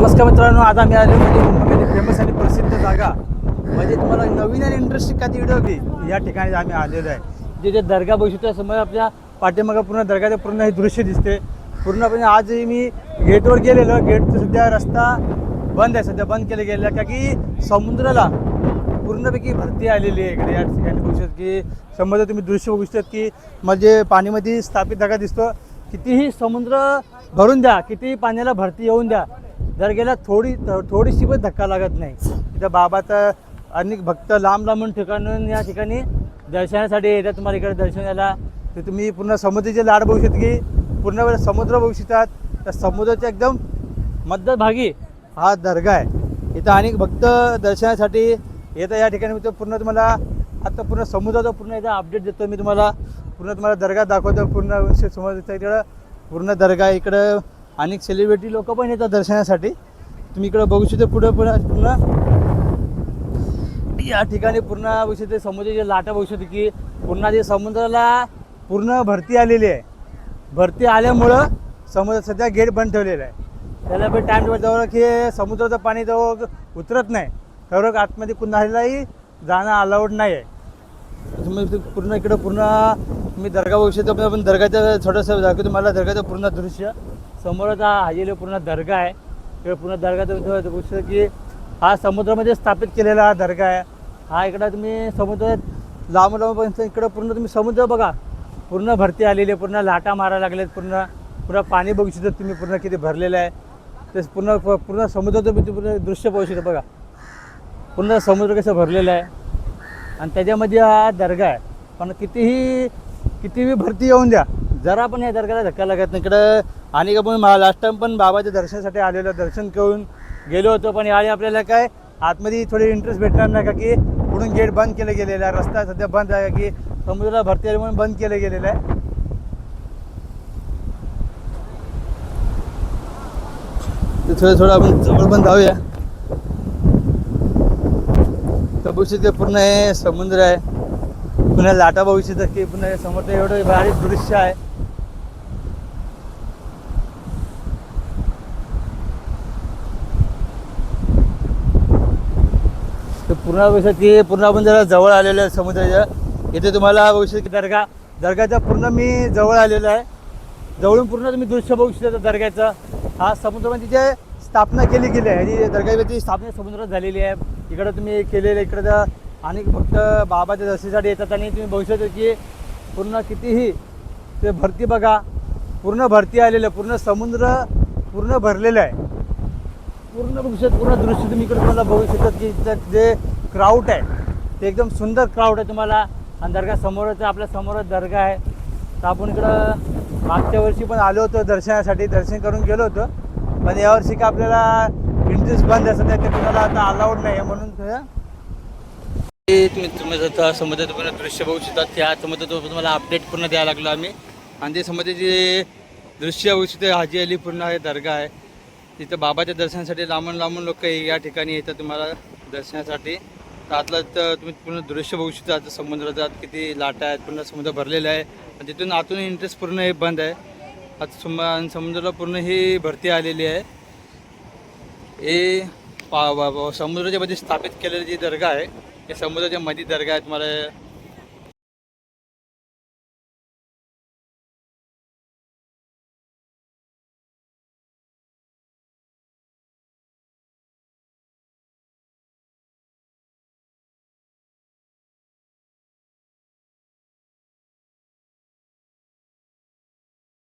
नमस्कार मित्रांनो, आज आम्ही आलो म्हणजे मुंबईमध्ये फेमस आणि प्रसिद्ध जागा म्हणजे तुम्हाला नवीन आणि इंटरेस्टिंग काही व्हिडिओ होती या ठिकाणी आम्ही आलेलो आहे. जे दर्गा बघितलं समोर आपल्या पाठीमागं पूर्ण दर्गाचं पूर्ण हे दृश्य दिसते पूर्णपणे. आजही मी गेटवर गेलेलो, गेटचं सध्या रस्ता बंद आहे, सध्या बंद केलं गेलं का की समुद्राला पूर्णपैकी भरती आलेली आहे इकडे. या ठिकाणी बघू शकता की समुद्र तुम्ही दृश्य बघू शकता की म्हणजे पाणीमध्ये स्थापित दर्गा दिसतो. कितीही समुद्र भरून द्या, कितीही पाण्याला भरती येऊन द्या, दर्ग्याला थोडीशी पण धक्का लागत नाही. इथं बाबाचा अनेक भक्त लांब लांबून ठिकाणून या ठिकाणी दर्शनासाठी येतात. तुम्हाला इकडे दर्शनाला तर तुम्ही पूर्ण समुद्राची लाट बघू शकता की पूर्ण वेळ समुद्र बघू शकतात. त्या समुद्राच्या एकदम मध्यभागी हा दर्गा आहे. इथं अनेक भक्त दर्शनासाठी येतं या ठिकाणी. मी पूर्ण तुम्हाला आता पूर्ण समुद्राचा पूर्ण याचा अपडेट देतो. मी तुम्हाला दर्गा दाखवतो. पूर्ण समुद्राच्या इकडं पूर्ण दर्गा. इकडं अनेक सेलिब्रिटी लोक पण येतात दर्शनासाठी. तुम्ही इकडं बघू शकता पूर्ण या ठिकाणी पूर्ण बघू शकते समुद्राची लाटा बघू शकते की पूर्ण जे समुद्राला पूर्ण भरती आलेली आहे. भरती आल्यामुळं समुद्र सध्या गेट बंद ठेवलेला आहे. त्याला पण टाईम जवळ की समुद्राचं पाणी जवळ उतरत नाही, खरं आतमध्ये कुणालाही जाणं अलाउड नाही आहे. तुम्ही पूर्ण इकडं पूर्ण तुम्ही दर्गा बघू शकता. पण दर्गाचं छोटंसं दाखवतो तुम्हाला दर्गाचं पूर्ण दृश्य. समोरचा हाजेले पूर्ण दर्गा आहे. इकडे पूर्ण दर्गाचं बघू शकता की हा समुद्रामध्ये स्थापित केलेला हा दर्गा आहे. हा इकडं तुम्ही समुद्रात लांब इकडं पूर्ण तुम्ही समुद्र बघा पूर्ण भरती आलेली आहे. पूर्ण लाटा मारायला लागलेत. पूर्ण पाणी बघू शकता तुम्ही पूर्ण किती भरलेलं आहे. ते पूर्ण समुद्राचं पूर्ण दृश्य बघू शकता बघा. पूर्ण समुद्र कसं भरलेलं आहे आणि त्याच्यामध्ये हा दर्गा आहे. पण कितीही भरती येऊन द्या, जरा पण या दर्गाला धक्का लागत नाही. इकडं आणि का पण लास्ट टाइम पण बाबाच्या दर्शनासाठी आलेलं, दर्शन करून गेलो होतो. पण यावेळी आपल्याला काय आतमध्ये थोडी इंटरेस्ट भेटणार नाही का की पुढून गेट बंद केलं गेलेलं आहे. रस्ता सध्या बंद आहे की समुद्राला भरती आली म्हणून बंद केलं गेलेलं आहे. थोडं आपण जवळ पण जाऊया. तर बघू शकते पूर्ण हे समुद्र आहे. पुन्हा लाटा बघू शकता की पुन्हा समोर एवढं भारी दृश्य आहे. तर पूर्ण बघू शकता की पूर्ण आपण जरा जवळ आलेलं आहे समुद्राच्या. इथे तुम्हाला बघू शकता की दर्गाच्या पूर्ण मी जवळ आलेलो आहे. जवळून पूर्ण तुम्ही दृश्य बघू शकता दर्ग्याचं. हा समुद्रामध्ये जे स्थापना केली गेली आहे, ही दर्गाची स्थापना समुद्रात झालेली आहे. इकडं तुम्ही केलेलं इकडं अनेक भक्त बाबाच्या दर्शनासाठी येतात. आणि तुम्ही बघू शकता की पूर्ण कितीही ते भरती बघा, पूर्ण भरती आलेलं आहे. पूर्ण समुद्र पूर्ण भरलेलं आहे. पूर्ण बघू शकता पूर्ण दृश्य तुम्ही इकडे तुम्हाला बघू शकतात की जे क्राऊड आहे ते एकदम सुंदर क्राऊड आहे तुम्हाला. आणि दर्गा समोरच आपल्या समोरच दर्गा आहे. तर आपण इकडं मागच्या वर्षी पण आलो होतो दर्शनासाठी, दर्शन करून गेलो होतो. पण यावर्षी का आपल्याला इंटरेस्ट बंद असं ते कुणाला आता अलाउड नाही आहे म्हणून तुम्ही आता समुद्राचं पूर्ण दृश्य बघू शकतात. त्या समुद्राचं तुम्हाला अपडेट पूर्ण द्यायला लागलो आम्ही. आणि ते समुद्राचे दृश्य बघू शकते. हाजी अली पूर्ण हे दर्गा आहे. तिथं बाबाच्या दर्शनासाठी लांबून लोक या ठिकाणी येतात तुम्हाला दर्शनासाठी. तर आतलं तर तुम्ही पूर्ण दृश्य बघू शकता. आता समुद्राचा किती लाटा आहेत, पूर्ण समुद्र भरलेला आहे. आणि तिथून आतून इंटरेस्ट पूर्ण हे बंद आहे. आता समुद्राला पूर्ण ही भरती आलेली आहे. हे समुद्राच्या मध्ये स्थापित केलेली जी दर्गा आहे, हे समुद्राच्या मध्ये दर्गा आहे. तुम्हाला